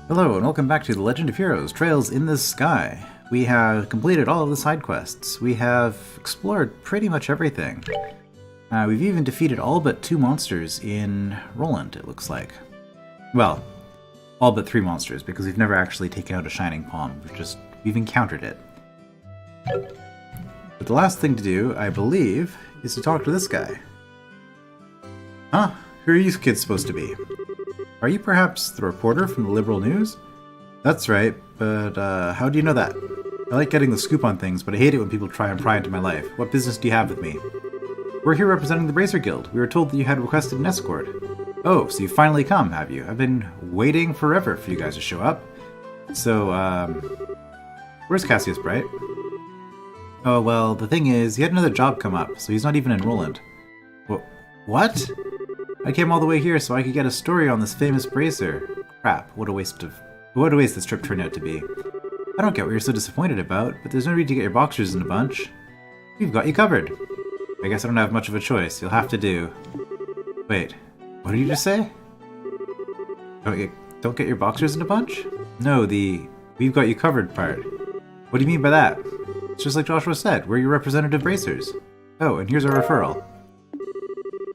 Hello and welcome back to The Legend of Heroes, Trails in the Sky. We have completed all of the side quests. We have explored pretty much everything. We've even defeated all but 2 monsters in Roland, it looks like. Well, all but 3 monsters, because we've never actually taken out a Shining Palm. We've encountered it. But the last thing to do, I believe, is to talk to this guy. Huh? Who are you kids supposed to be? Are you perhaps the reporter from the Liberal News? That's right, but how do you know that? I like getting the scoop on things, but I hate it when people try and pry into my life. What business do you have with me? We're here representing the Bracer Guild. We were told that you had requested an escort. Oh, so you've finally come, have you? I've been waiting forever for you guys to show up. So, where's Cassius Bright? Oh, well, the thing is, he had another job come up, so he's not even in Roland. What? I came all the way here so I could get a story on this famous bracer. Crap, what a waste this trip turned out to be. I don't get what you're so disappointed about, but there's no need to get your boxers in a bunch. We've got you covered. I guess I don't have much of a choice. You'll have to do... Wait, what did you just say? Don't get your boxers in a bunch? No, the "we've got you covered" part. What do you mean by that? It's just like Joshua said, we're your representative bracers. Oh, and here's our referral.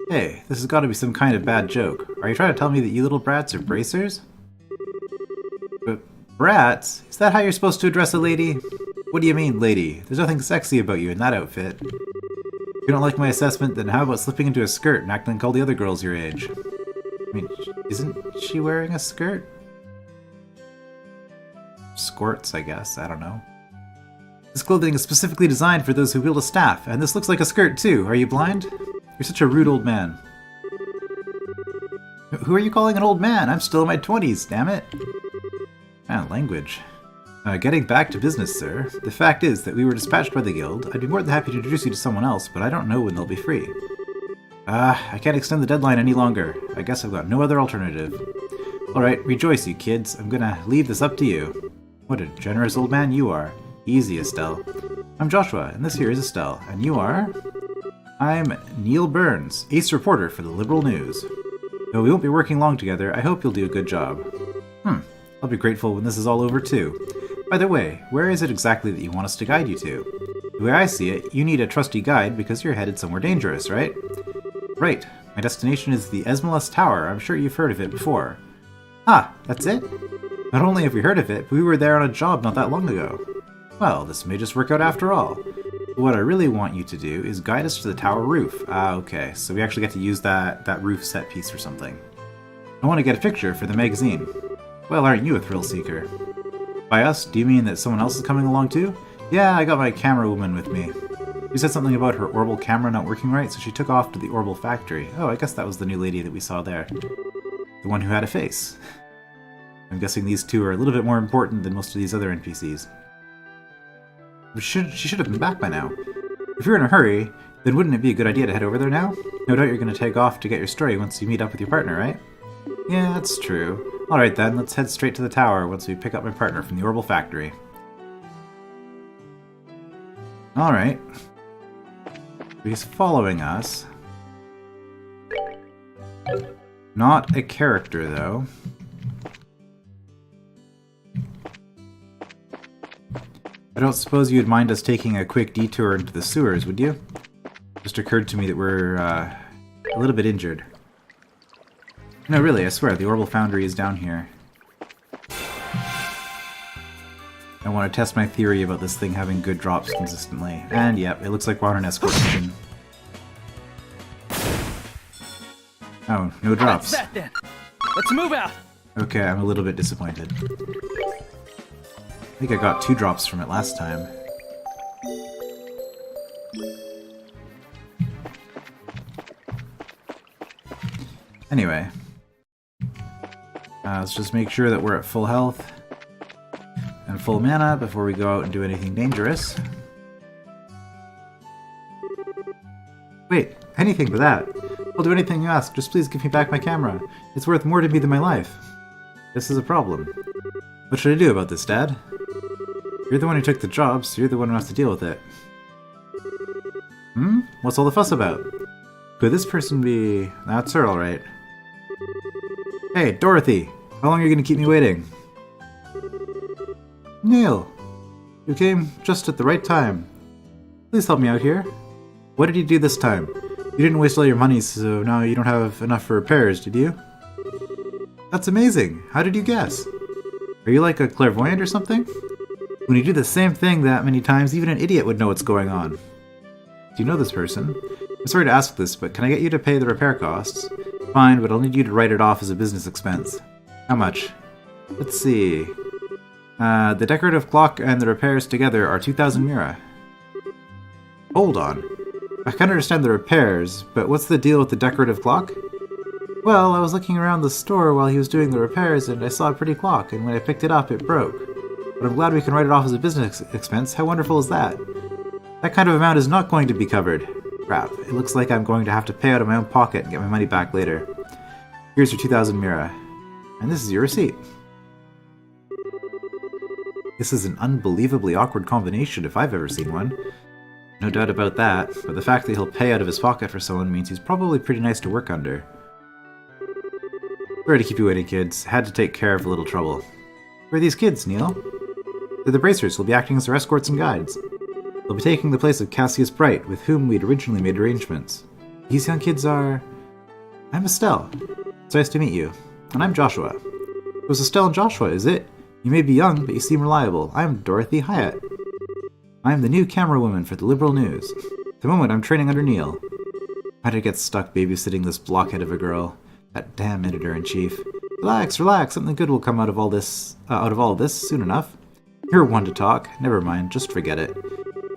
Hey, this has got to be some kind of bad joke. Are you trying to tell me that you little brats are bracers? But brats? Is that how you're supposed to address a lady? What do you mean, lady? There's nothing sexy about you in that outfit. If you don't like my assessment, then how about slipping into a skirt and acting like all the other girls your age? I mean, isn't she wearing a skirt? Skirts, I guess. I don't know. This clothing is specifically designed for those who wield a staff, and this looks like a skirt too. Are you blind? You're such a rude old man. Who are you calling an old man? I'm still in my 20s, damn it. Language. Getting back to business, sir. The fact is that we were dispatched by the guild. I'd be more than happy to introduce you to someone else, but I don't know when they'll be free. I can't extend the deadline any longer. I guess I've got no other alternative. Alright, rejoice, you kids. I'm gonna leave this up to you. What a generous old man you are. Easy, Estelle. I'm Joshua, and this here is Estelle. And you are... I'm Neil Burns, ace reporter for the Liberal News. Though we won't be working long together, I hope you'll do a good job. I'll be grateful when this is all over too. By the way, where is it exactly that you want us to guide you to? The way I see it, you need a trusty guide because you're headed somewhere dangerous, right? Right. My destination is the Esmalus Tower. I'm sure you've heard of it before. Ah, that's it? Not only have we heard of it, but we were there on a job not that long ago. Well, this may just work out after all. What I really want you to do is guide us to the tower roof. Ah, okay, so we actually get to use that roof set piece or something. I want to get a picture for the magazine. Well, aren't you a thrill seeker? By us, do you mean that someone else is coming along too? Yeah, I got my camera woman with me. She said something about her Orbital camera not working right, so she took off to the Orbital factory. Oh, I guess that was the new lady that we saw there. The one who had a face. I'm guessing these two are a little bit more important than most of these other NPCs. But she should have been back by now. If you're in a hurry, then wouldn't it be a good idea to head over there now? No doubt you're going to take off to get your story once you meet up with your partner, right? Yeah, that's true. Alright then, let's head straight to the tower once we pick up my partner from the Orbital factory. Alright. He's following us. Not a character, though. I don't suppose you'd mind us taking a quick detour into the sewers, would you? It just occurred to me that we're a little bit injured. No, really, I swear, the Orbital Foundry is down here. I want to test my theory about this thing having good drops consistently. And yep, it looks like we're on an escort mission. Oh, no drops. That's that then. Let's move out. Okay, I'm a little bit disappointed. I think I got 2 drops from it last time. Anyway. Let's just make sure that we're at full health and full mana before we go out and do anything dangerous. Wait, anything but that. I'll do anything you ask, just please give me back my camera. It's worth more to me than my life. This is a problem. What should I do about this, Dad? You're the one who took the job, so you're the one who has to deal with it. What's all the fuss about? Could this person be... That's her, alright. Hey, Dorothy! How long are you going to keep me waiting? Neil! You came just at the right time. Please help me out here. What did you do this time? You didn't waste all your money, so now you don't have enough for repairs, did you? That's amazing! How did you guess? Are you like a clairvoyant or something? When you do the same thing that many times, even an idiot would know what's going on. Do you know this person? I'm sorry to ask this, but can I get you to pay the repair costs? Fine, but I'll need you to write it off as a business expense. How much? Let's see. The decorative clock and the repairs together are 2,000 mira. Hold on. I can understand the repairs, but what's the deal with the decorative clock? Well, I was looking around the store while he was doing the repairs and I saw a pretty clock, and when I picked it up, it broke. But I'm glad we can write it off as a business expense. How wonderful is that? That kind of amount is not going to be covered. Crap. It looks like I'm going to have to pay out of my own pocket and get my money back later. Here's your 2,000 mira. And this is your receipt. This is an unbelievably awkward combination if I've ever seen one. No doubt about that, but the fact that he'll pay out of his pocket for someone means he's probably pretty nice to work under. Sorry to keep you waiting, kids. Had to take care of a little trouble. Who are these kids, Neil? They're the bracers who'll be acting as our escorts and guides. They'll be taking the place of Cassius Bright, with whom we'd originally made arrangements. These young kids are... I'm Estelle. It's nice to meet you. And I'm Joshua. It was Estelle and Joshua, is it? You may be young, but you seem reliable. I'm Dorothy Hyatt. I'm the new camera woman for the Liberal News. At the moment, I'm training under Neil. How'd I get stuck babysitting this blockhead of a girl? That damn editor-in-chief. Relax, relax. Something good will come out of all this soon enough. You're one to talk. Never mind, just forget it.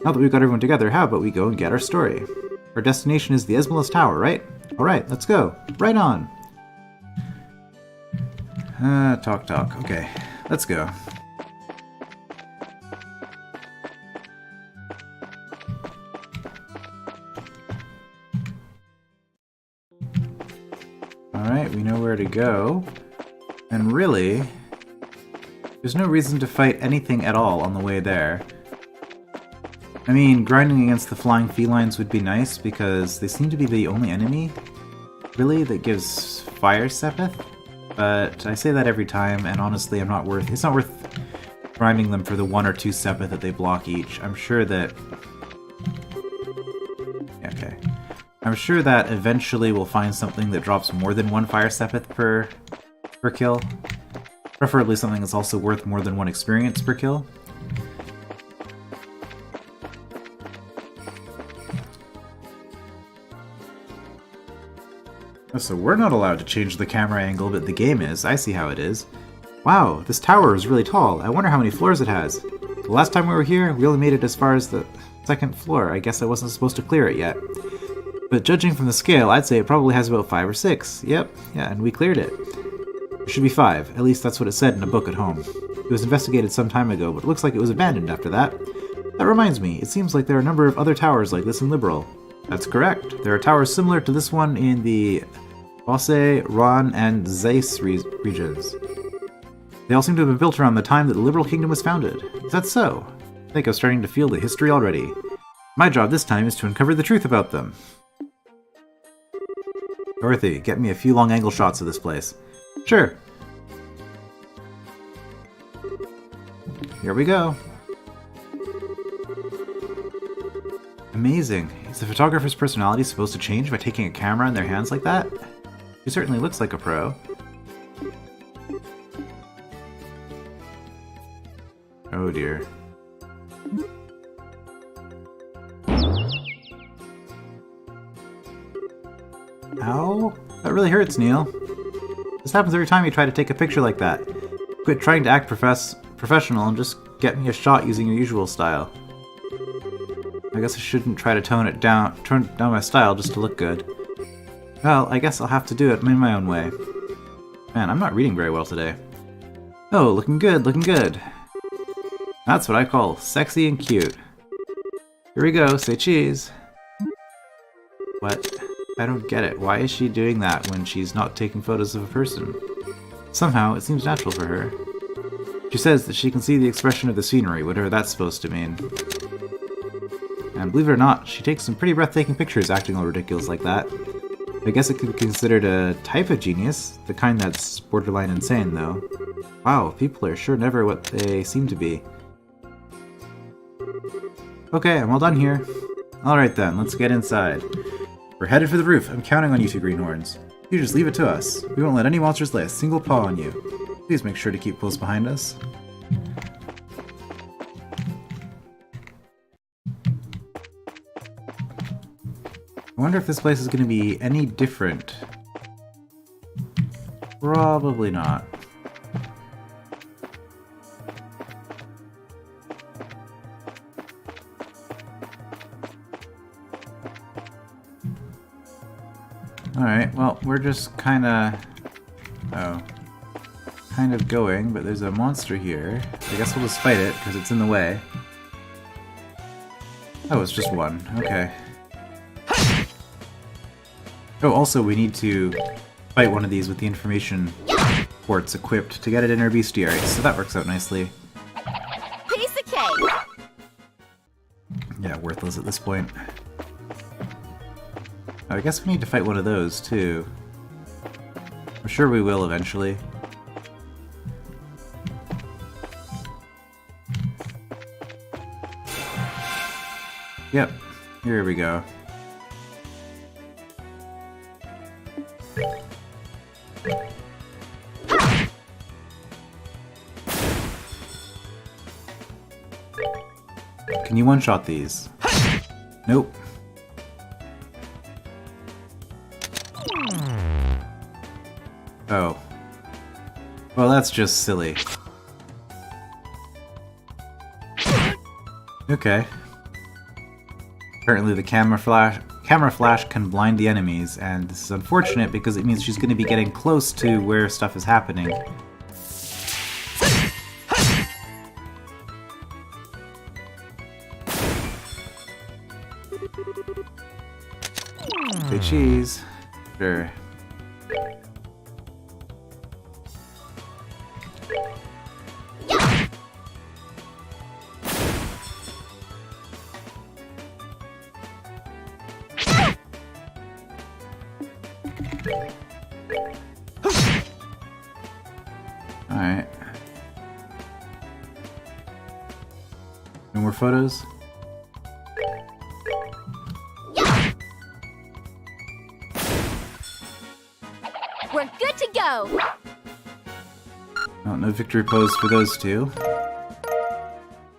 Now that we've got everyone together, how about we go and get our story? Our destination is the Esmeralda Tower, right? Alright, let's go. Right on. Talk. Okay, let's go. Alright, we know where to go. And really, there's no reason to fight anything at all on the way there. I mean, grinding against the flying felines would be nice because they seem to be the only enemy, really, that gives fire sepith. But I say that every time, and honestly, it's not worth grinding them for the 1 or 2 sepith that they block each. I'm sure that... Okay. I'm sure that eventually we'll find something that drops more than 1 fire sepith per kill. Preferably something that's also worth more than 1 experience per kill. So we're not allowed to change the camera angle, but the game is. I see how it is. Wow, this tower is really tall. I wonder how many floors it has. The last time we were here, we only made it as far as the 2nd floor. I guess I wasn't supposed to clear it yet. But judging from the scale, I'd say it probably has about 5 or 6. Yep, yeah, and we cleared it. It should be 5. At least that's what it said in a book at home. It was investigated some time ago, but it looks like it was abandoned after that. That reminds me, it seems like there are a number of other towers like this in Liberal. That's correct. There are towers similar to this one in the Bosse, Ron, and Zeiss regions. They all seem to have been built around the time that the Liberal Kingdom was founded. Is that so? I think I'm starting to feel the history already. My job this time is to uncover the truth about them. Dorothy, get me a few long-angle shots of this place. Sure. Here we go. Amazing. Is the photographer's personality supposed to change by taking a camera in their hands like that? He certainly looks like a pro. Oh dear. Ow? That really hurts, Neil. This happens every time you try to take a picture like that. Quit trying to act professional and just get me a shot using your usual style. I guess I shouldn't try to turn down my style just to look good. Well, I guess I'll have to do it in my own way. Man, I'm not reading very well today. Oh, looking good, looking good. That's what I call sexy and cute. Here we go, say cheese. What? I don't get it. Why is she doing that when she's not taking photos of a person? Somehow, it seems natural for her. She says that she can see the expression of the scenery, whatever that's supposed to mean. And believe it or not, she takes some pretty breathtaking pictures acting all ridiculous like that. I guess it could be considered a type of genius, the kind that's borderline insane, though. Wow, people are sure never what they seem to be. Okay, I'm all done here. Alright then, let's get inside. We're headed for the roof. I'm counting on you two greenhorns. You just leave it to us. We won't let any monsters lay a single paw on you. Please make sure to keep close behind us. I wonder if this place is going to be any different. Probably not. Alright, well, we're just kinda going, but there's a monster here. I guess we'll just fight it, because it's in the way. Oh, it's just one. Okay. Oh, also, we need to fight one of these with the information ports equipped to get it in our bestiary, so that works out nicely. Piece of cake! Yeah, worthless at this point. I guess we need to fight one of those, too. I'm sure we will eventually. Yep, here we go. Can you one-shot these? Nope. Oh. Well, that's just silly. Okay. Apparently the camera flash can blind the enemies, and this is unfortunate because it means she's going to be getting close to where stuff is happening. Say cheese. Sure. Alright. No more photos? We're good to go! Oh, no victory pose for those two.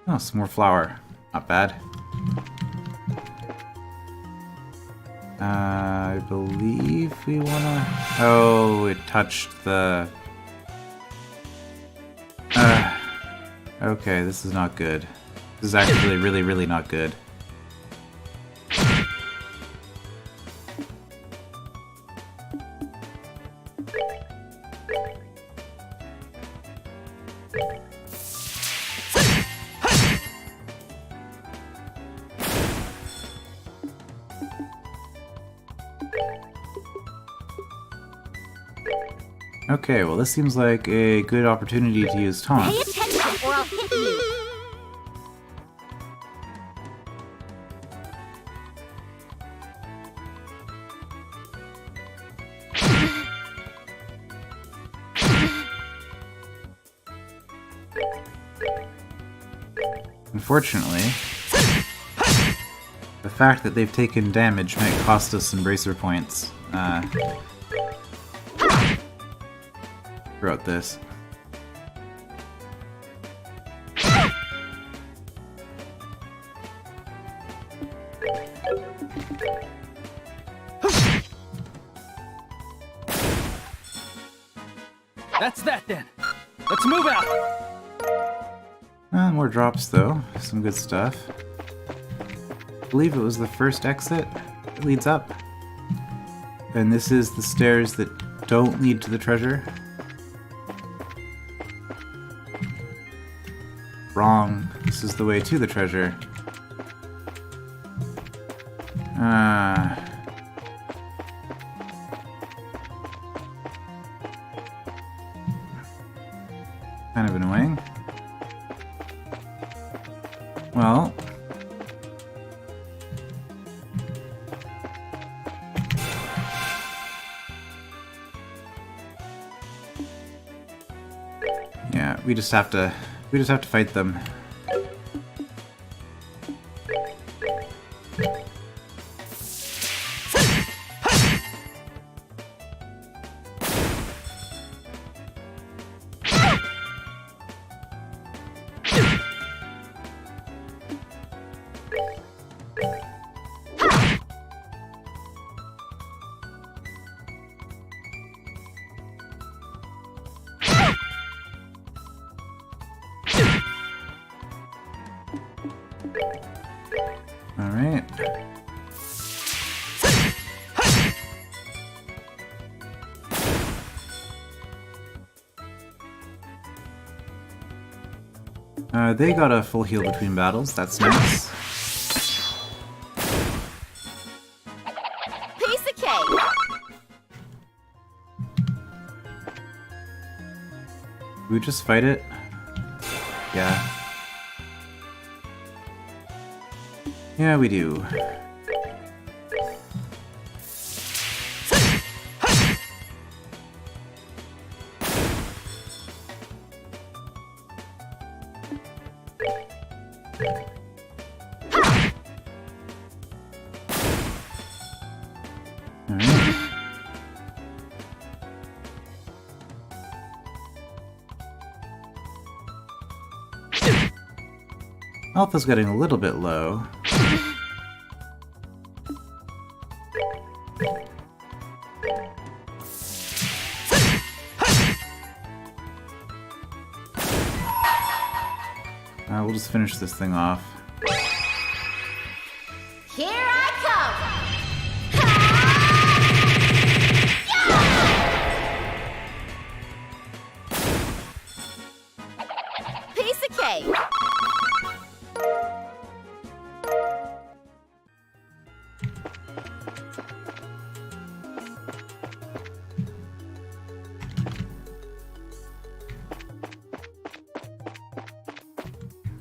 Oh, some more flour. Not bad. I believe we wanna... Oh, it touched the... Okay, this is not good. This is actually really, really not good. Okay, well this seems like a good opportunity to use taunt. Pay attention or I'll hit you! Unfortunately, the fact that they've taken damage might cost us some bracer points. Throughout this. That's that then. Let's move out. More drops though. Some good stuff. I believe it was the first exit that leads up. And this is the stairs that don't lead to the treasure. Wrong. This is the way to the treasure. Kind of annoying. Well. Yeah, we just have to fight them. They got a full heal between battles, that's nice. Piece of cake. We just fight it? Yeah. Yeah, we do. Health is getting a little bit low. We'll just finish this thing off. Here I come. Piece of cake.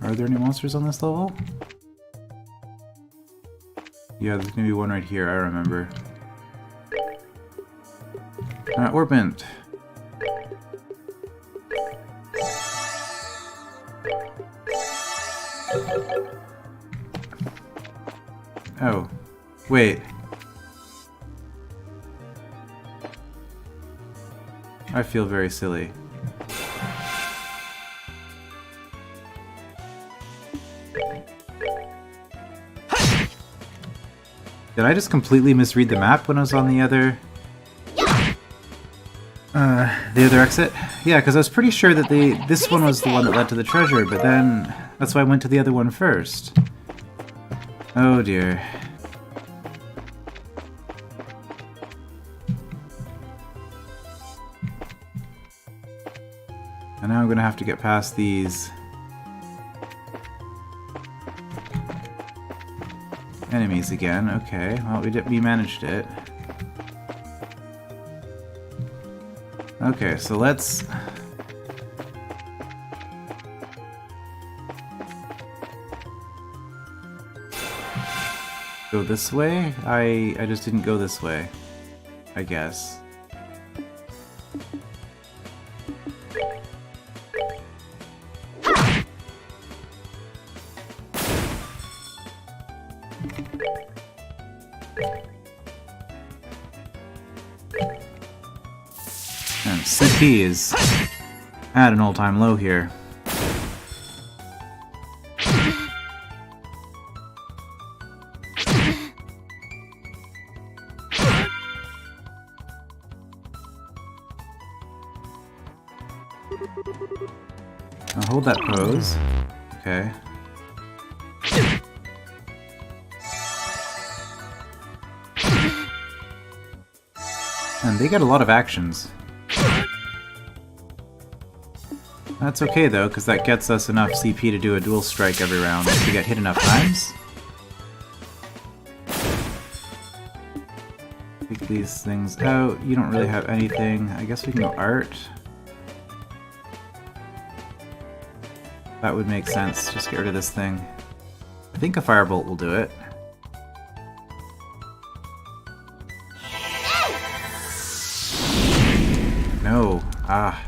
Are there any monsters on this level? Yeah, there's gonna be one right here, I remember. Orbent! Oh. Wait. I feel very silly. Did I just completely misread the map when I was on the other exit? Yeah, because I was pretty sure that this one was the one that led to the treasure, but then that's why I went to the other one first. Oh dear. And now I'm gonna have to get past these enemies again. Okay, well we managed it. Okay, so let's go this way. I just didn't go this way, I guess. And CP is at an all-time low here. I'll hold that pose. Okay. And they get a lot of actions. That's okay though, because that gets us enough CP to do a dual strike every round if we get hit enough times. Take these things out. You don't really have anything. I guess we can go art. That would make sense. Just get rid of this thing. I think a firebolt will do it. No. Ah.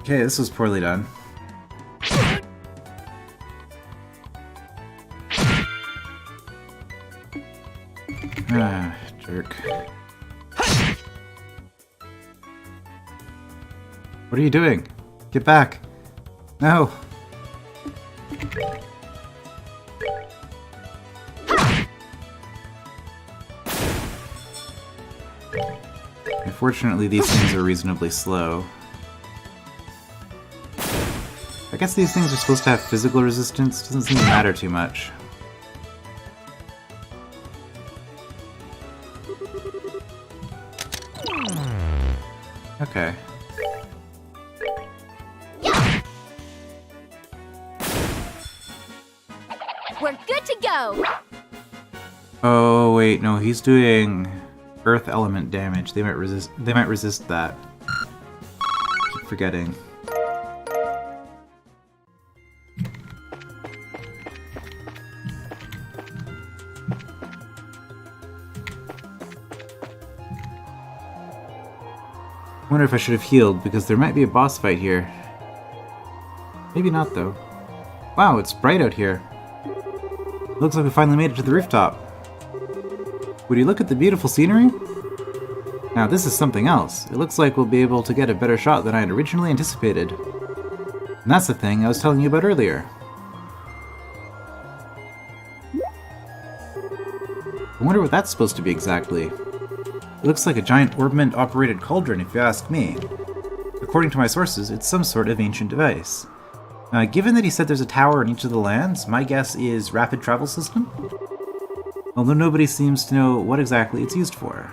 Okay, this was poorly done. Ah, jerk. What are you doing? Get back! No! Unfortunately, these things are reasonably slow. I guess these things are supposed to have physical resistance. Doesn't seem to matter too much. Okay. go! Oh wait, no, he's doing earth element damage. They might resist that. Keep forgetting. I wonder if I should have healed, because there might be a boss fight here. Maybe not, though. Wow, it's bright out here. Looks like we finally made it to the rooftop. Would you look at the beautiful scenery? Now this is something else. It looks like we'll be able to get a better shot than I had originally anticipated. And that's the thing I was telling you about earlier. I wonder what that's supposed to be exactly. It looks like a giant orbment-operated cauldron, if you ask me. According to my sources, it's some sort of ancient device. Given that he said there's a tower in each of the lands, my guess is rapid travel system? Although nobody seems to know what exactly it's used for.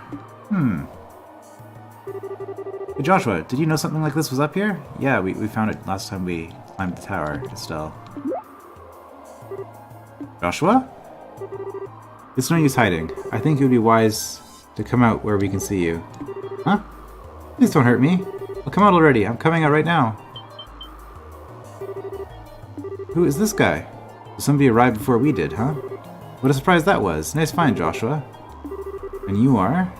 Hey Joshua, did you know something like this was up here? Yeah, we found it last time we climbed the tower, Estelle. Joshua? It's no use hiding. I think it would be wise to come out where we can see you. Huh? Please don't hurt me. I'll come out already. I'm coming out right now. Who is this guy? Somebody arrived before we did, huh? What a surprise that was. Nice find, Joshua. And you are?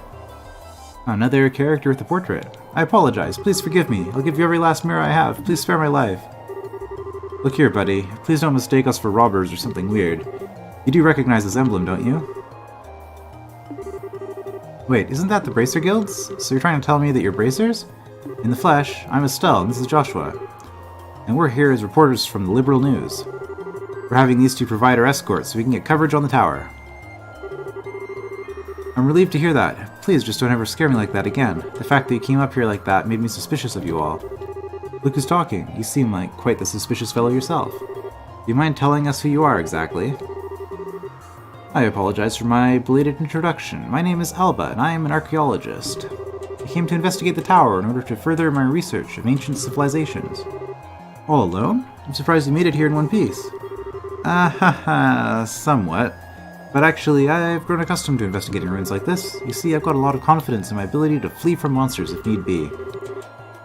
Another character with a portrait. I apologize. Please forgive me. I'll give you every last mirror I have. Please spare my life. Look here, buddy. Please don't mistake us for robbers or something weird. You do recognize this emblem, don't you? Wait, isn't that the Bracer Guilds? So you're trying to tell me that you're Bracers? In the flesh, I'm Estelle, and this is Joshua. And we're here as reporters from the Liberal News. We're having these two provide our escort so we can get coverage on the tower. I'm relieved to hear that. Please just don't ever scare me like that again. The fact that you came up here like that made me suspicious of you all. Look who's talking. You seem like quite the suspicious fellow yourself. Do you mind telling us who you are exactly? I apologize for my belated introduction. My name is Alba, and I am an archaeologist. I came to investigate the tower in order to further my research of ancient civilizations. All alone? I'm surprised you made it here in one piece. Somewhat. But actually, I've grown accustomed to investigating ruins like this. You see, I've got a lot of confidence in my ability to flee from monsters if need be.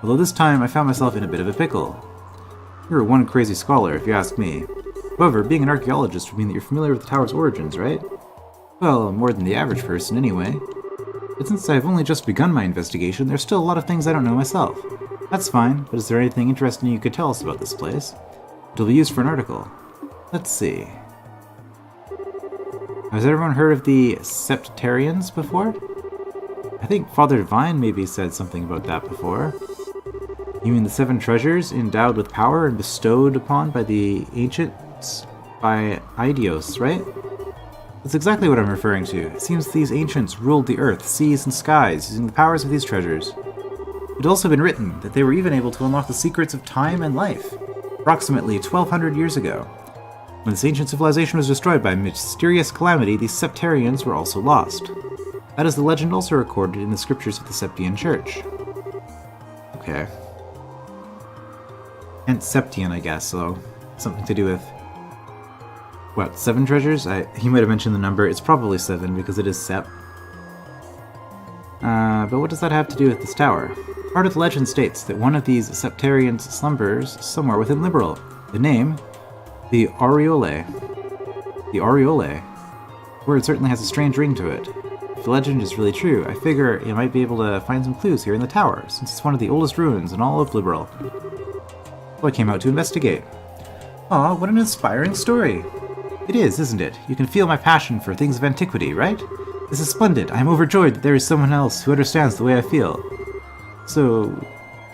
Although this time, I found myself in a bit of a pickle. You're one crazy scholar, if you ask me. However, being an archaeologist would mean that you're familiar with the tower's origins, right? Well, more than the average person, anyway. But since I've only just begun my investigation, there's still a lot of things I don't know myself. That's fine, but is there anything interesting you could tell us about this place? It'll be used for an article. Let's see. Has everyone heard of the Septarians before? I think Father Divine maybe said something about that before. You mean the 7 treasures endowed with power and bestowed upon by the ancients by Aidios, right? That's exactly what I'm referring to. It seems these ancients ruled the earth, seas, and skies using the powers of these treasures. It had also been written that they were even able to unlock the secrets of time and life, approximately 1200 years ago. When this ancient civilization was destroyed by a mysterious calamity, these Septarians were also lost. That is the legend also recorded in the scriptures of the Septian Church. Okay. And Septian, I guess, so something to do with... What, 7 treasures? He might have mentioned the number. It's probably 7 because it is Sept. But what does that have to do with this tower? Part of the legend states that one of these Septarians slumbers somewhere within Liberal. The name? The Aureole. The Aureole. The word certainly has a strange ring to it. If the legend is really true, I figure you might be able to find some clues here in the tower, since it's one of the oldest ruins in all of Liberal. So I came out to investigate. Aw, what an inspiring story! It is, isn't it? You can feel my passion for things of antiquity, right? This is splendid. I am overjoyed that there is someone else who understands the way I feel. So,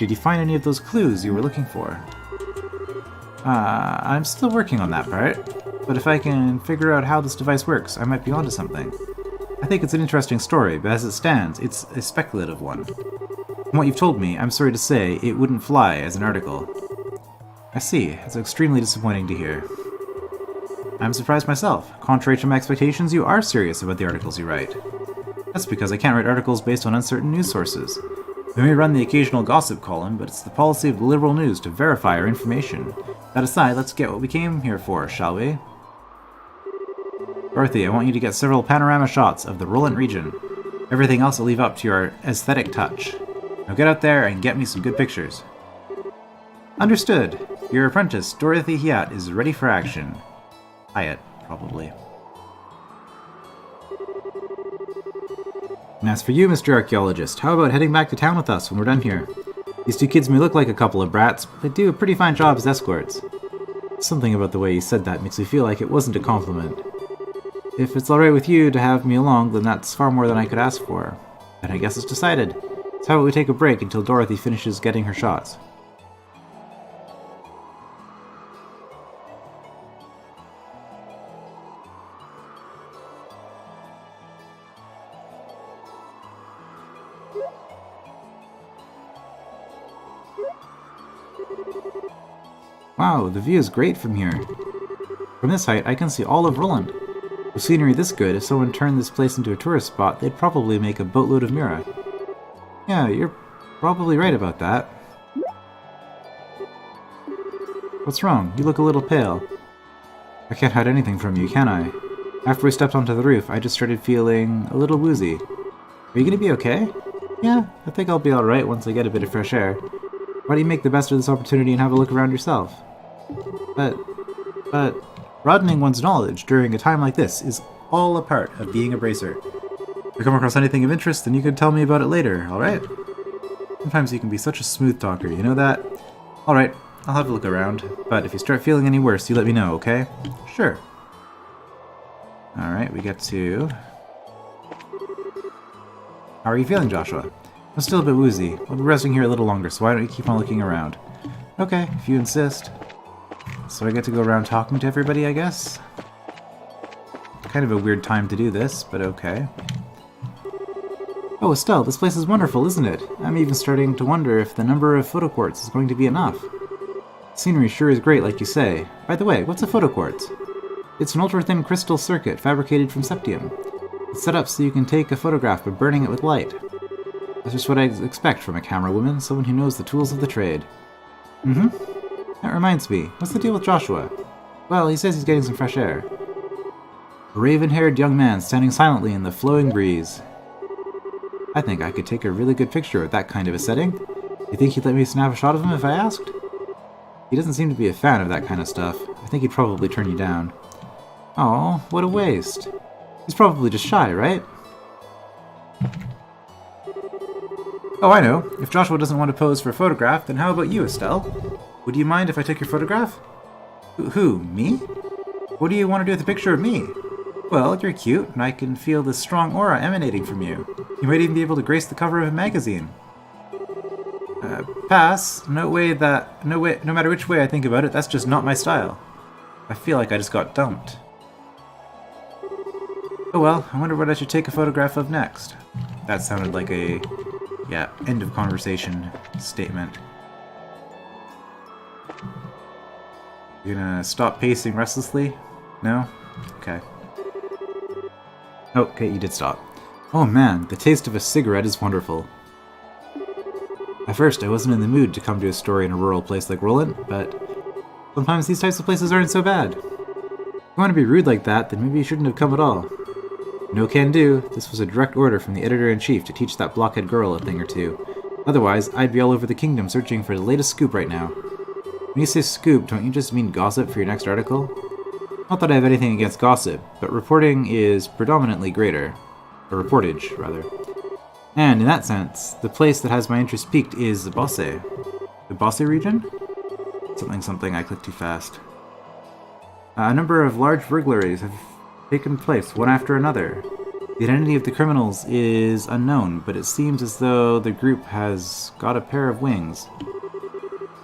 did you find any of those clues you were looking for? I'm still working on that part, but if I can figure out how this device works, I might be onto something. I think it's an interesting story, but as it stands, it's a speculative one. From what you've told me, I'm sorry to say, it wouldn't fly as an article. I see. It's extremely disappointing to hear. I'm surprised myself. Contrary to my expectations, you are serious about the articles you write. That's because I can't write articles based on uncertain news sources. We may run the occasional gossip column, but it's the policy of the Liberal News to verify our information. That aside, let's get what we came here for, shall we? Dorothy, I want you to get several panorama shots of the Roland region. Everything else I'll leave up to your aesthetic touch. Now get out there and get me some good pictures. Understood. Your apprentice, Dorothy Hiat, is ready for action. Hyatt, probably. And as for you, Mr. Archaeologist, how about heading back to town with us when we're done here? These two kids may look like a couple of brats, but they do a pretty fine job as escorts. Something about the way you said that makes me feel like it wasn't a compliment. If it's alright with you to have me along, then that's far more than I could ask for. And I guess it's decided. So how about we take a break until Dorothy finishes getting her shots? Wow, the view is great from here. From this height, I can see all of Roland. With scenery this good, if someone turned this place into a tourist spot, they'd probably make a boatload of Mira. Yeah, you're probably right about that. What's wrong? You look a little pale. I can't hide anything from you, can I? After we stepped onto the roof, I just started feeling a little woozy. Are you gonna be okay? Yeah, I think I'll be alright once I get a bit of fresh air. Why don't you make the best of this opportunity and have a look around yourself? But, broadening one's knowledge during a time like this is all a part of being a bracer. If you come across anything of interest, then you can tell me about it later, alright? Sometimes you can be such a smooth talker, you know that? Alright, I'll have a look around, but if you start feeling any worse, you let me know, okay? Sure. Alright, we get to... How are you feeling, Joshua? I'm still a bit woozy. We'll be resting here a little longer, so why don't you keep on looking around? Okay, if you insist. So I get to go around talking to everybody, I guess? Kind of a weird time to do this, but okay. Oh, Estelle, this place is wonderful, isn't it? I'm even starting to wonder if the number of photoquartz is going to be enough. Scenery sure is great, like you say. By the way, what's a photoquartz? It's an ultra-thin crystal circuit fabricated from septium. It's set up so you can take a photograph by burning it with light. That's just what I expect from a camera woman, someone who knows the tools of the trade. That reminds me, what's the deal with Joshua? Well, he says he's getting some fresh air. A raven-haired young man standing silently in the flowing breeze. I think I could take a really good picture of that kind of a setting. You think he'd let me snap a shot of him if I asked? He doesn't seem to be a fan of that kind of stuff. I think he'd probably turn you down. Oh, what a waste. He's probably just shy, right? Oh, I know. If Joshua doesn't want to pose for a photograph, then how about you, Estelle? Would you mind if I took your photograph? Who? Me? What do you want to do with a picture of me? Well, you're cute, and I can feel this strong aura emanating from you. You might even be able to grace the cover of a magazine. Pass. No matter which way I think about it, that's just not my style. I feel like I just got dumped. Oh well, I wonder what I should take a photograph of next. That sounded like a, end of conversation statement. You gonna stop pacing restlessly? No? Okay. Okay, you did stop. Oh man, the taste of a cigarette is wonderful. At first, I wasn't in the mood to come to a story in a rural place like Roland, but sometimes these types of places aren't so bad. If you want to be rude like that, then maybe you shouldn't have come at all. No can do. This was a direct order from the editor-in-chief to teach that blockhead girl a thing or two. Otherwise, I'd be all over the kingdom searching for the latest scoop right now. When you say scoop, don't you just mean gossip for your next article? Not that I have anything against gossip, but reporting is predominantly greater. Or reportage, rather. And in that sense, the place that has my interest piqued is the Bosse. The Bosse region? Something, I clicked too fast. A number of large burglaries have taken place, one after another. The identity of the criminals is unknown, but it seems as though the group has got a pair of wings.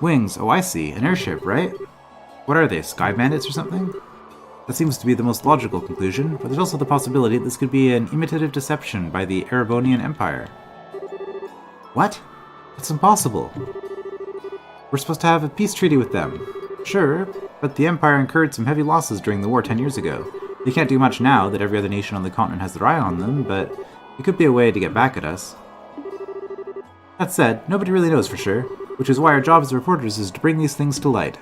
Wings? Oh, I see. An airship, right? What are they, sky bandits or something? That seems to be the most logical conclusion, but there's also the possibility that this could be an imitative deception by the Erebonian Empire. What? It's impossible. We're supposed to have a peace treaty with them. Sure, but the Empire incurred some heavy losses during the war 10 years ago. They can't do much now that every other nation on the continent has their eye on them, but it could be a way to get back at us. That said, nobody really knows for sure, which is why our job as reporters is to bring these things to light.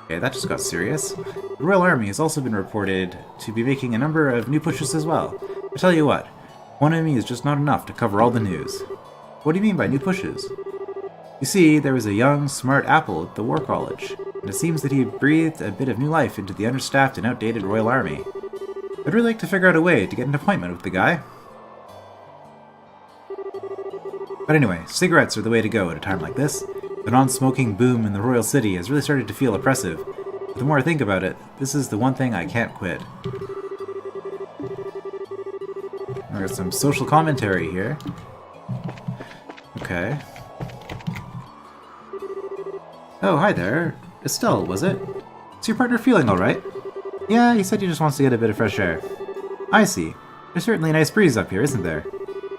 Okay, that just got serious. The Royal Army has also been reported to be making a number of new pushes as well. I tell you what, one enemy is just not enough to cover all the news. What do you mean by new pushes? You see, there was a young, smart apple at the War College, and it seems that he breathed a bit of new life into the understaffed and outdated Royal Army. I'd really like to figure out a way to get an appointment with the guy. But anyway, cigarettes are the way to go at a time like this. The non-smoking boom in the Royal City has really started to feel oppressive. But the more I think about it, this is the one thing I can't quit. There's some social commentary here. Okay. Oh, hi there. Estelle, was it? Is your partner feeling alright? Yeah, he said he just wants to get a bit of fresh air. I see. There's certainly a nice breeze up here, isn't there?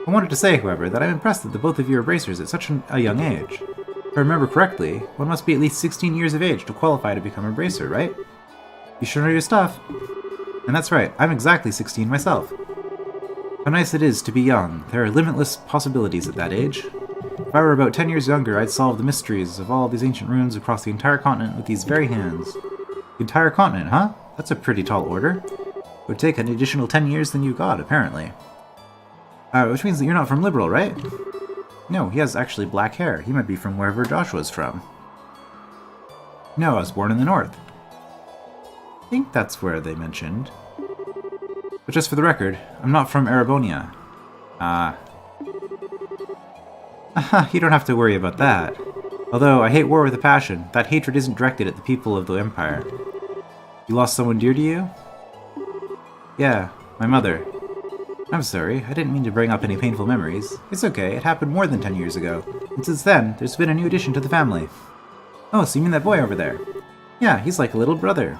I wanted to say, however, that I'm impressed that the both of you are bracers at such a young age. If I remember correctly, one must be at least 16 years of age to qualify to become a bracer, right? You sure know your stuff. And that's right, I'm exactly 16 myself. How nice it is to be young. There are limitless possibilities at that age. If I were about 10 years younger, I'd solve the mysteries of all these ancient runes across the entire continent with these very hands. The entire continent, huh? That's a pretty tall order. It would take an additional 10 years than you got, apparently. Which means that you're not from Liberal, right? No, he has actually black hair. He might be from wherever Joshua's from. No, I was born in the north. I think that's where they mentioned. But just for the record, I'm not from Arabonia. You don't have to worry about that. Although I hate war with a passion, that hatred isn't directed at the people of the Empire. You lost someone dear to you? Yeah, my mother. I'm sorry, I didn't mean to bring up any painful memories. It's okay, it happened more than 10 years ago. And since then, there's been a new addition to the family. Oh, so you mean that boy over there? Yeah, he's like a little brother.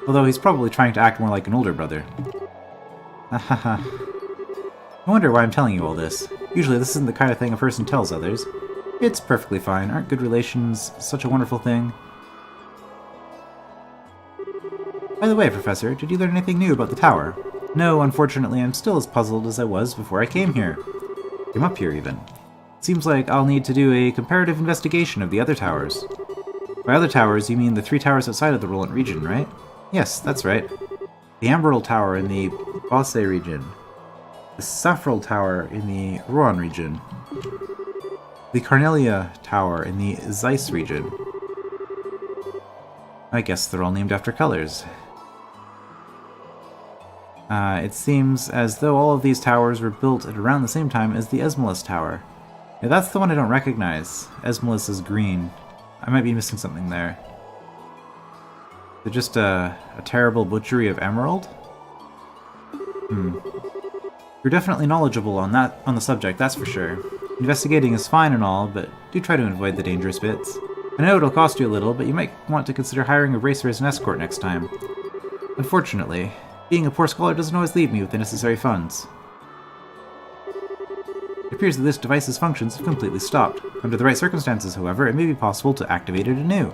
Although he's probably trying to act more like an older brother. Hahaha. I wonder why I'm telling you all this. Usually this isn't the kind of thing a person tells others. It's perfectly fine. Aren't good relations such a wonderful thing? By the way, Professor, did you learn anything new about the tower? No, unfortunately, I'm still as puzzled as I was before I came here. Came up here, even. It seems like I'll need to do a comparative investigation of the other towers. By other towers, you mean the 3 towers outside of the Roland region, right? Yes, that's right. The Amberl Tower in the Bosse region. The Safral Tower in the Rouen region. The Carnelia Tower in the Zeiss region. I guess they're all named after colors. It seems as though all of these towers were built at around the same time as the Esmolus Tower. Yeah, that's the one I don't recognize. Esmolus is green. I might be missing something there. Is it just a terrible butchery of emerald? You're definitely knowledgeable on the subject, that's for sure. Investigating is fine and all, but do try to avoid the dangerous bits. I know it'll cost you a little, but you might want to consider hiring a bracer as an escort next time. Unfortunately, being a poor scholar doesn't always leave me with the necessary funds. It appears that this device's functions have completely stopped. Under the right circumstances, however, it may be possible to activate it anew.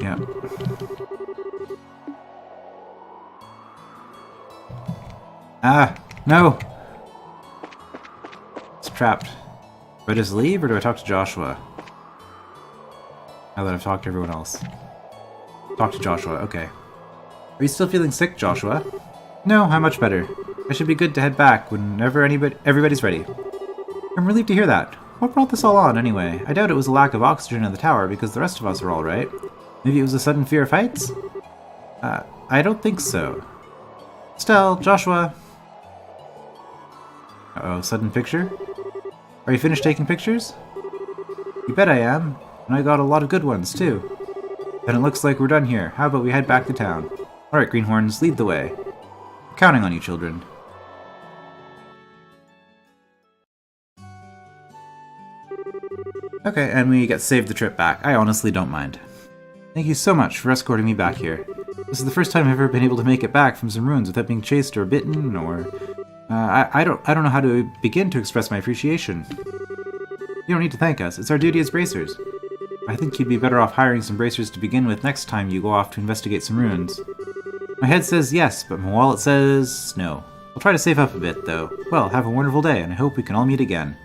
Yeah. Ah, no! It's trapped. Do I just leave, or do I talk to Joshua? Now that I've talked to everyone else. Talk to Joshua, okay. Are you still feeling sick, Joshua? No, I'm much better. I should be good to head back whenever everybody's ready. I'm relieved to hear that. What brought this all on, anyway? I doubt it was a lack of oxygen in the tower, because the rest of us are alright. Maybe it was a sudden fear of heights? I don't think so. Stell, Joshua! Uh-oh, sudden picture? Are you finished taking pictures? You bet I am. And I got a lot of good ones, too. Then it looks like we're done here. How about we head back to town? Alright, Greenhorns, lead the way. I'm counting on you, children. Okay, and we get saved the trip back. I honestly don't mind. Thank you so much for escorting me back here. This is the first time I've ever been able to make it back from some ruins without being chased or bitten, or... I don't know how to begin to express my appreciation. You don't need to thank us. It's our duty as bracers. I think you'd be better off hiring some bracers to begin with next time you go off to investigate some ruins. My head says yes, but my wallet says no. I'll try to save up a bit, though. Well, have a wonderful day, and I hope we can all meet again.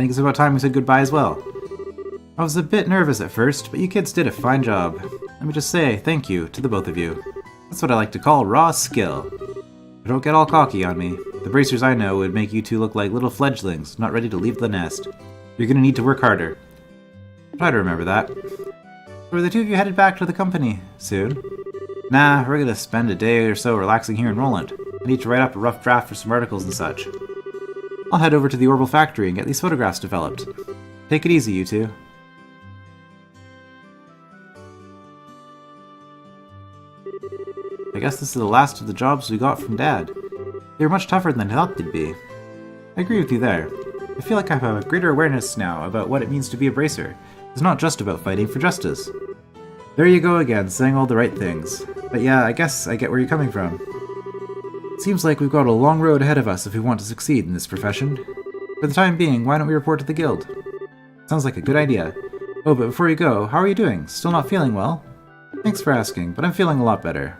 think it's about time we said goodbye as well. I was a bit nervous at first, but you kids did a fine job. Let me just say thank you to the both of you. That's what I like to call raw skill. But don't get all cocky on me. The bracers I know would make you two look like little fledglings, not ready to leave the nest. You're gonna need to work harder. Try to remember that. So are the two of you headed back to the company soon? Nah, we're gonna spend a day or so relaxing here in Roland. I need to write up a rough draft for some articles and such. I'll head over to the Orbital Factory and get these photographs developed. Take it easy, you two. I guess this is the last of the jobs we got from Dad. They were much tougher than I thought they'd be. I agree with you there. I feel like I have a greater awareness now about what it means to be a bracer. It's not just about fighting for justice. There you go again, saying all the right things. But yeah, I guess I get where you're coming from. It seems like we've got a long road ahead of us if we want to succeed in this profession. For the time being, why don't we report to the guild? Sounds like a good idea. Oh, but before you go, how are you doing? Still not feeling well? Thanks for asking, but I'm feeling a lot better.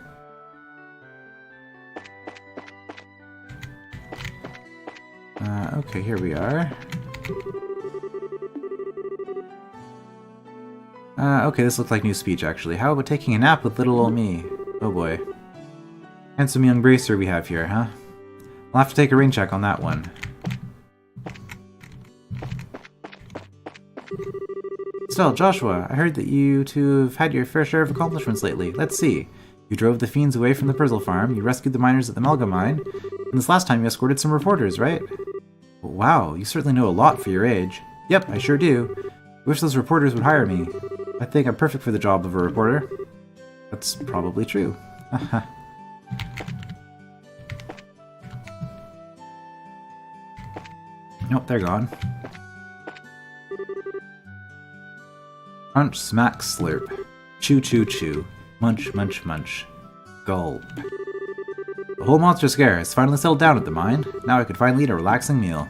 Okay, here we are. Okay, this looks like new speech, actually. How about taking a nap with little old me? Oh boy. Handsome young bracer we have here, huh? I'll have to take a rain check on that one. Still, Joshua, I heard that you two have had your fair share of accomplishments lately. Let's see. You drove the fiends away from the Persil farm, you rescued the miners at the Melga mine, and this last time you escorted some reporters, right? Wow, you certainly know a lot for your age. Yep, I sure do. I wish those reporters would hire me. I think I'm perfect for the job of a reporter. That's probably true. Nope, they're gone. Crunch, smack, slurp. Chew, chew, chew. Munch, munch, munch. Gulp. The whole monster scare has finally settled down at the mine. Now I can finally eat a relaxing meal.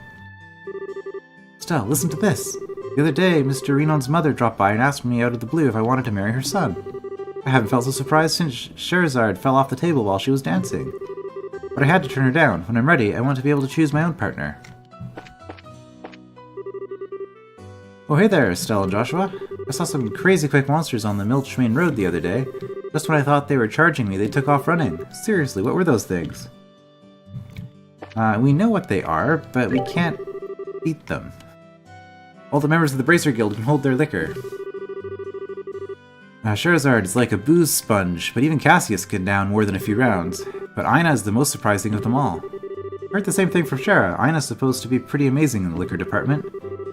Stell, listen to this. The other day, Mr. Renon's mother dropped by and asked me out of the blue if I wanted to marry her son. I haven't felt so surprised since Scheherazade fell off the table while she was dancing. But I had to turn her down. When I'm ready, I want to be able to choose my own partner. Oh hey there, Stell and Joshua. I saw some crazy quick monsters on the Milchmain Road the other day. Just when I thought they were charging me, they took off running. Seriously, what were those things? We know what they are, but we can't beat them. All the members of the Bracer Guild can hold their liquor. Scheherazade is like a booze sponge, but even Cassius can down more than a few rounds. But Aina is the most surprising of them all. I heard the same thing from Shara. Aina's supposed to be pretty amazing in the liquor department.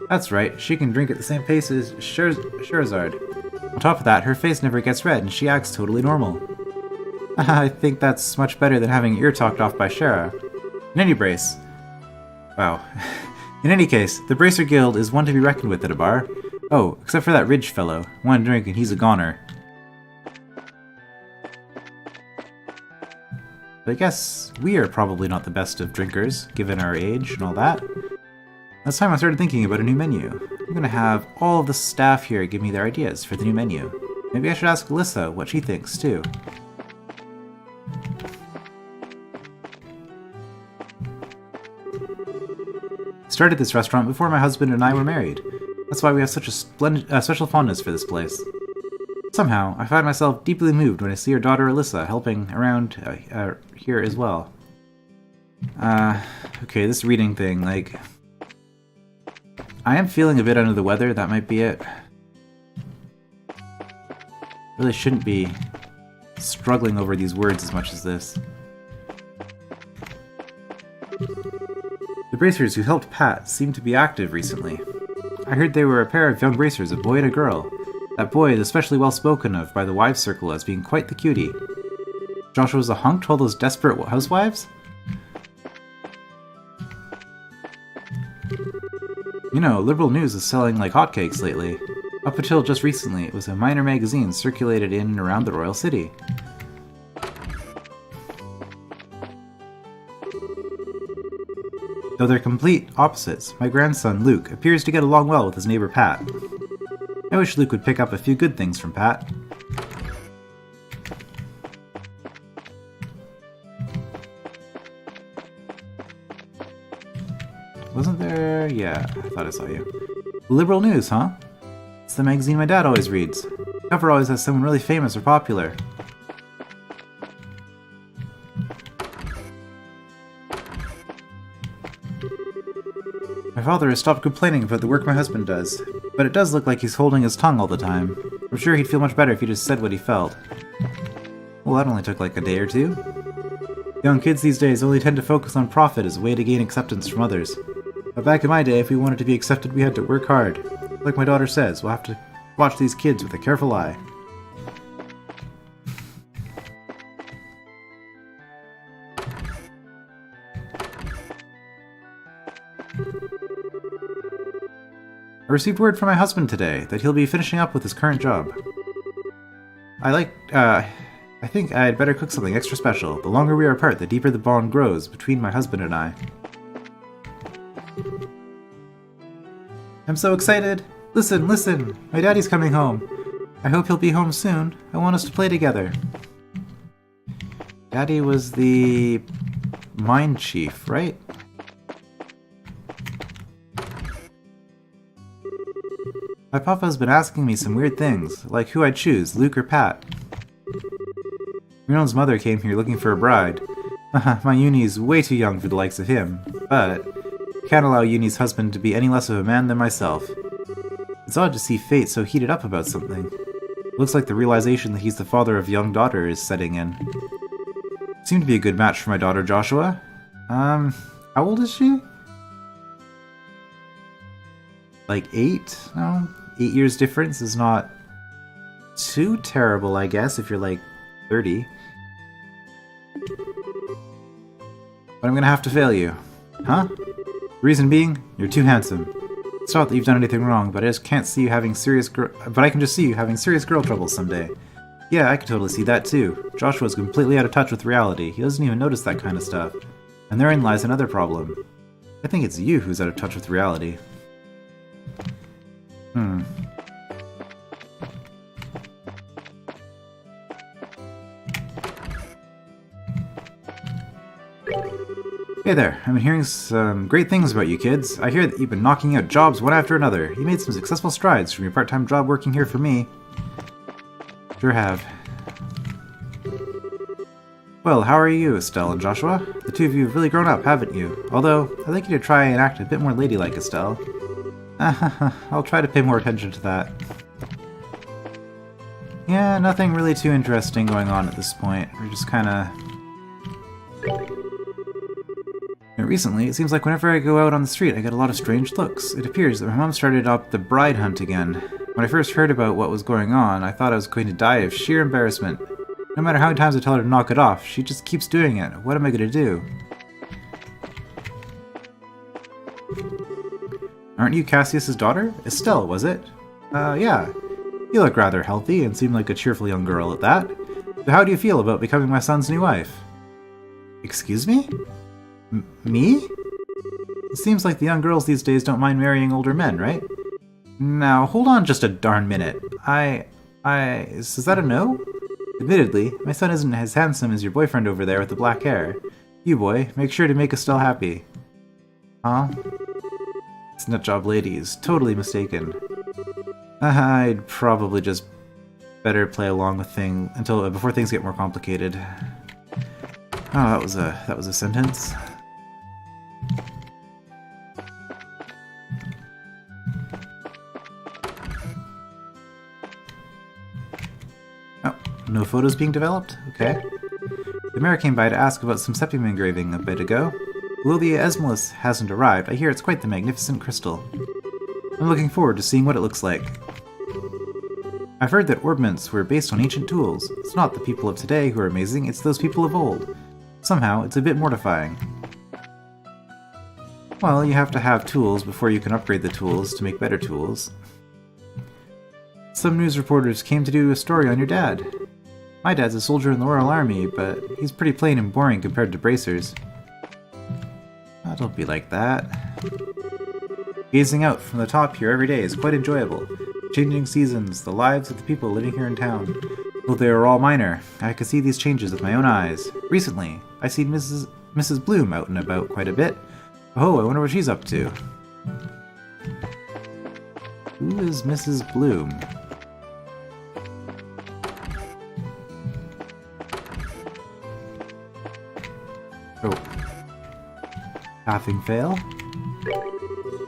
That's right, she can drink at the same pace as Scheherazade. On top of that, her face never gets red and she acts totally normal. I think that's much better than having your ear talked off by Shara. In any brace. Wow. In any case, the Bracer Guild is one to be reckoned with at a bar. Oh, except for that Ridge fellow. One drink and he's a goner. But I guess we are probably not the best of drinkers, given our age and all that. Last time I started thinking about a new menu. I'm gonna have all of the staff here give me their ideas for the new menu. Maybe I should ask Alyssa what she thinks, too. I started this restaurant before my husband and I were married. That's why we have such a special fondness for this place. Somehow, I find myself deeply moved when I see our daughter Alyssa helping around here as well. Okay, this reading thing, like... I am feeling a bit under the weather, that might be it. Really shouldn't be struggling over these words as much as this. The bracers who helped Pat seem to be active recently. I heard they were a pair of young bracers, a boy and a girl. That boy is especially well spoken of by the wives' circle as being quite the cutie. Joshua was a hunk to all those desperate housewives? You know, liberal news is selling like hotcakes lately. Up until just recently, it was a minor magazine circulated in and around the royal city. Though they're complete opposites, my grandson Luke appears to get along well with his neighbor Pat. I wish Luke would pick up a few good things from Pat. Wasn't there? Yeah, I thought I saw you. Liberal news, huh? It's the magazine my dad always reads. The cover always has someone really famous or popular. My father has stopped complaining about the work my husband does, but it does look like he's holding his tongue all the time. I'm sure he'd feel much better if he just said what he felt. Well, that only took like a day or two. Young kids these days only tend to focus on profit as a way to gain acceptance from others. But back in my day, if we wanted to be accepted, we had to work hard. Like my daughter says, we'll have to watch these kids with a careful eye. I received word from my husband today that he'll be finishing up with his current job. I think I'd better cook something extra special. The longer we are apart, the deeper the bond grows between my husband and I. I'm so excited! Listen, listen! My daddy's coming home. I hope he'll be home soon. I want us to play together. Daddy was the mine chief, right? My papa's been asking me some weird things, like who I'd choose, Luke or Pat. Mino's mother came here looking for a bride. My Uni's way too young for the likes of him, but can't allow Uni's husband to be any less of a man than myself. It's odd to see fate so heated up about something. Looks like the realization that he's the father of a young daughter is setting in. Seemed to be a good match for my daughter Joshua. How old is she? Like 8? No, 8 years difference is not too terrible, I guess, if you're like 30. But I'm gonna have to fail you. Huh? Reason being, you're too handsome. It's not that you've done anything wrong, but I just can't see you having I can just see you having serious girl trouble someday. Yeah, I could totally see that too. Joshua's completely out of touch with reality. He doesn't even notice that kind of stuff. And therein lies another problem. I think it's you who's out of touch with reality. Hey there, I've been hearing some great things about you kids. I hear that you've been knocking out jobs one after another. You made some successful strides from your part-time job working here for me. Sure have. Well, how are you, Estelle and Joshua? The two of you have really grown up, haven't you? Although, I'd like you to try and act a bit more ladylike, Estelle. I'll try to pay more attention to that. Yeah, nothing really too interesting going on at this point. We're just kinda... Recently, it seems like whenever I go out on the street, I get a lot of strange looks. It appears that my mom started up the bride hunt again. When I first heard about what was going on, I thought I was going to die of sheer embarrassment. No matter how many times I tell her to knock it off, she just keeps doing it. What am I going to do? Aren't you Cassius's daughter? Estelle, was it? Yeah. You look rather healthy and seem like a cheerful young girl at that. So how do you feel about becoming my son's new wife? Excuse me? Me? It seems like the young girls these days don't mind marrying older men, right? Now, hold on just a darn minute. Is that a no? Admittedly, my son isn't as handsome as your boyfriend over there with the black hair. You boy, make sure to make Estelle happy. Huh? This nutjob lady is totally mistaken. I'd probably just better play along with things until before things get more complicated. Oh, that was a sentence. Oh, no photos being developed? Okay. The mayor came by to ask about some septum engraving a bit ago. Although the Esmolus hasn't arrived, I hear it's quite the magnificent crystal. I'm looking forward to seeing what it looks like. I've heard that orbments were based on ancient tools. It's not the people of today who are amazing, it's those people of old. Somehow, it's a bit mortifying. Well, you have to have tools before you can upgrade the tools to make better tools. Some news reporters came to do a story on your dad. My dad's a soldier in the Royal Army, but he's pretty plain and boring compared to bracers. Oh, don't be like that. Gazing out from the top here every day is quite enjoyable. Changing seasons, the lives of the people living here in town. Though they are all minor, I could see these changes with my own eyes. Recently, I seen Mrs. Bloom out and about quite a bit. Oh, I wonder what she's up to. Who is Mrs. Bloom? Oh. Pathing fail.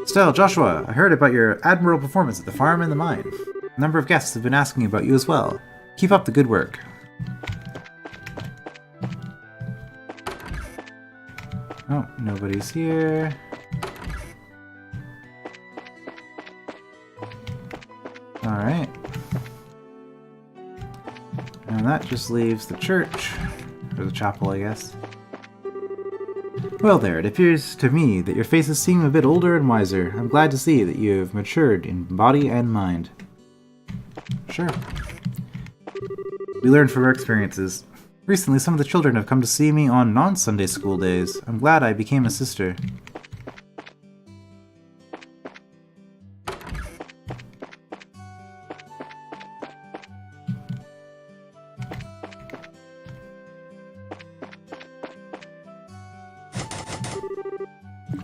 Still, Joshua, I heard about your admirable performance at the farm and the mine. A number of guests have been asking about you as well. Keep up the good work. Oh, nobody's here. Alright. And that just leaves the church. Or the chapel, I guess. Well there, it appears to me that your faces seem a bit older and wiser. I'm glad to see that you have matured in body and mind. Sure. We learn from our experiences. Recently, some of the children have come to see me on non-Sunday school days. I'm glad I became a sister.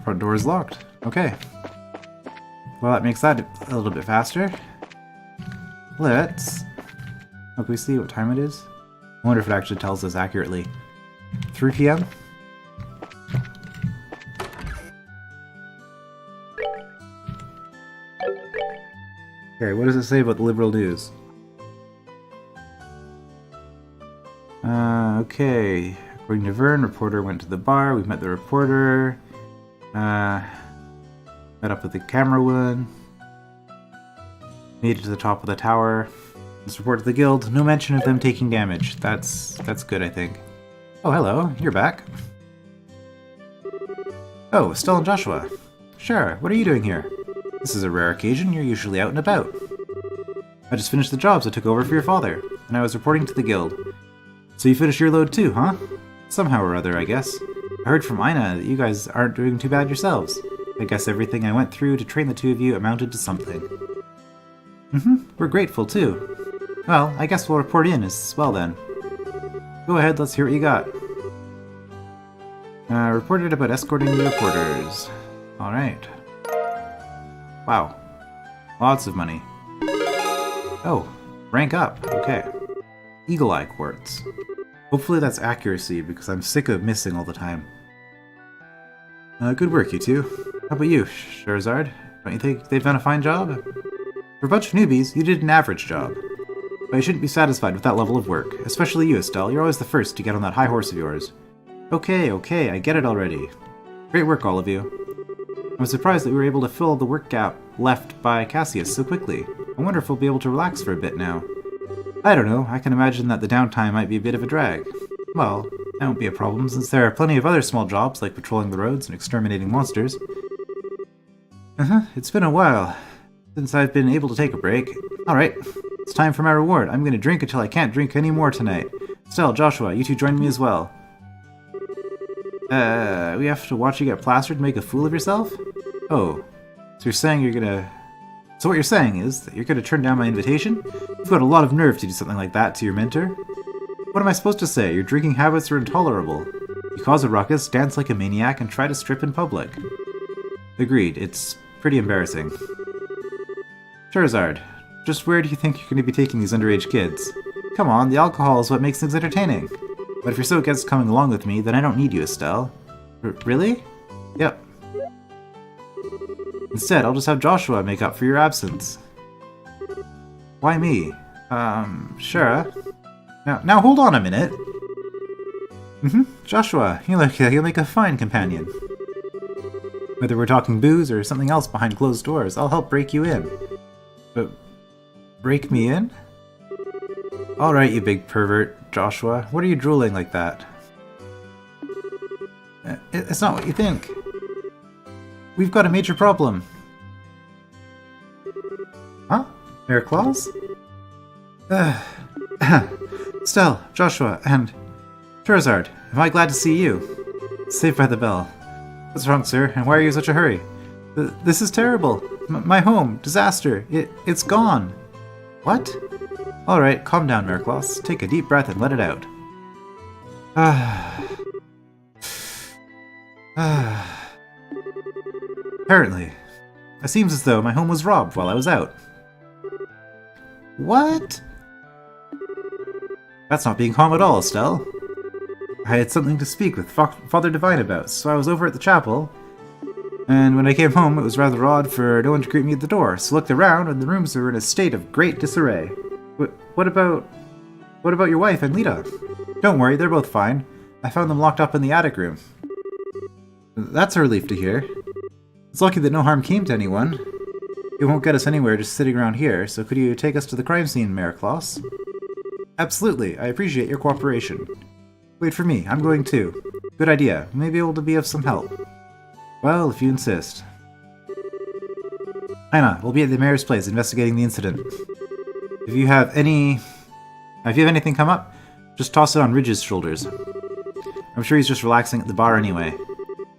Front door is locked. Okay. Well, that makes that a little bit faster. Let's... Oh, can we see what time it is? I wonder if it actually tells us accurately. 3 p.m.? Okay, what does it say about the liberal news? Okay. According to Vern, reporter went to the bar. We met the reporter. Met up with the camerawoman. Made it to the top of the tower. Let's report to the guild. No mention of them taking damage. That's good, I think. Oh, hello. You're back. Oh, Estelle and Joshua. Sure. What are you doing here? This is a rare occasion. You're usually out and about. I just finished the jobs I took over for your father, and I was reporting to the guild. So you finished your load too, huh? Somehow or other, I guess. I heard from Ina that you guys aren't doing too bad yourselves. I guess everything I went through to train the two of you amounted to something. We're grateful too. Well, I guess we'll report in as well then. Go ahead, let's hear what you got. Reported about escorting the reporters. Alright. Wow. Lots of money. Oh, rank up. Okay. Eagle Eye Quartz. Hopefully that's accuracy, because I'm sick of missing all the time. Good work, you two. How about you, Sherazard? Don't you think they've done a fine job? For a bunch of newbies, you did an average job. But I shouldn't be satisfied with that level of work. Especially you, Estelle. You're always the first to get on that high horse of yours. Okay, I get it already. Great work, all of you. I'm surprised that we were able to fill the work gap left by Cassius so quickly. I wonder if we'll be able to relax for a bit now. I don't know, I can imagine that the downtime might be a bit of a drag. Well, that won't be a problem since there are plenty of other small jobs like patrolling the roads and exterminating monsters. It's been a while since I've been able to take a break. Alright, it's time for my reward. I'm gonna drink until I can't drink any more tonight. Stella, Joshua, you two join me as well. We have to watch you get plastered and make a fool of yourself? Oh, so you're saying you're gonna... So what you're saying is that you're gonna turn down my invitation? You've got a lot of nerve to do something like that to your mentor. What am I supposed to say? Your drinking habits are intolerable. You cause a ruckus, dance like a maniac, and try to strip in public. Agreed, it's pretty embarrassing. Sherazard, just where do you think you're going to be taking these underage kids? Come on, the alcohol is what makes things entertaining. But if you're so against coming along with me, then I don't need you, Estelle. Really? Yep. Instead, I'll just have Joshua make up for your absence. Why me? Sure. Now hold on a minute. Joshua, you'll make a fine companion. Whether we're talking booze or something else behind closed doors, I'll help break you in. But break me in? Alright, you big pervert, Joshua. What are you drooling like that? It's not what you think. We've got a major problem. Huh? Air claws? Stell, Joshua, and Sherazard, am I glad to see you? Saved by the bell. What's wrong, sir, and why are you in such a hurry? This is terrible. My home, disaster. It's gone. What? Alright, calm down, Miracloss. Take a deep breath and let it out. Apparently. It seems as though my home was robbed while I was out. What? That's not being calm at all, Estelle. I had something to speak with Father Divine about, so I was over at the chapel, and when I came home it was rather odd for no one to greet me at the door, so looked around and the rooms were in a state of great disarray. What about your wife and Lita? Don't worry, they're both fine. I found them locked up in the attic room. That's a relief to hear. It's lucky that no harm came to anyone. It won't get us anywhere just sitting around here, so could you take us to the crime scene, Mayor Klaus? Absolutely, I appreciate your cooperation. Wait for me, I'm going too. Good idea, we may be able to be of some help. Well, if you insist. Anna, we'll be at the mayor's place investigating the incident. If you have anything come up, just toss it on Ridge's shoulders. I'm sure he's just relaxing at the bar anyway.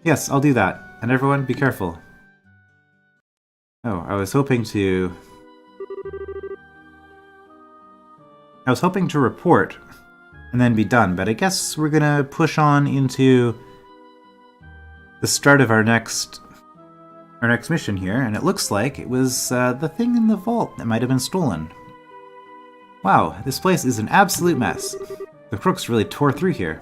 Yes, I'll do that. And everyone, be careful. Oh, I was hoping to report and then be done, but I guess we're gonna push on into the start of our next mission here, and it looks like it was the thing in the vault that might have been stolen. Wow, this place is an absolute mess. The crooks really tore through here.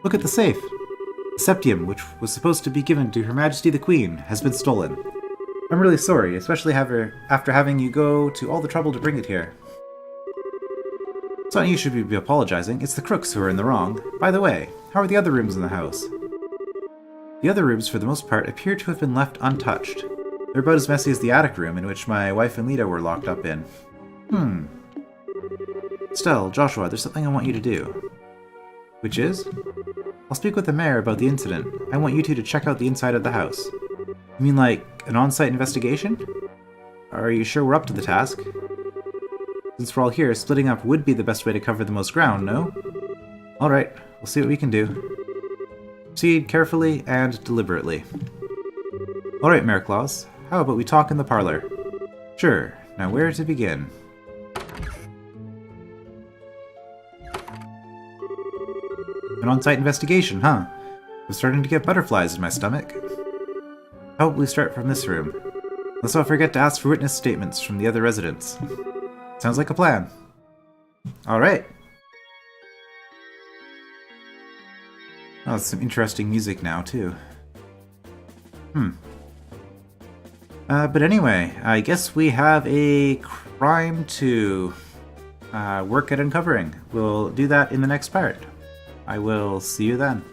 Look at the safe. The septium, which was supposed to be given to Her Majesty the Queen, has been stolen. I'm really sorry, especially after having you go to all the trouble to bring it here. It's not you should be apologizing, it's the crooks who are in the wrong. By the way, how are the other rooms in the house? The other rooms, for the most part, appear to have been left untouched. They're about as messy as the attic room in which my wife and Lita were locked up in. Estelle, Joshua, there's something I want you to do. Which is? I'll speak with the mayor about the incident. I want you two to check out the inside of the house. You mean like an on-site investigation? Are you sure we're up to the task? Since we're all here, splitting up would be the best way to cover the most ground, no? Alright, we'll see what we can do. Proceed carefully and deliberately. Alright, Mayor Klaus, how about we talk in the parlor? Sure, now where to begin? An on-site investigation, huh? I'm starting to get butterflies in my stomach. Probably start from this room. Let's not forget to ask for witness statements from the other residents. Sounds like a plan. Alright. Oh, that's some interesting music now, too. But anyway, I guess we have a crime to work at uncovering. We'll do that in the next part. I will see you then.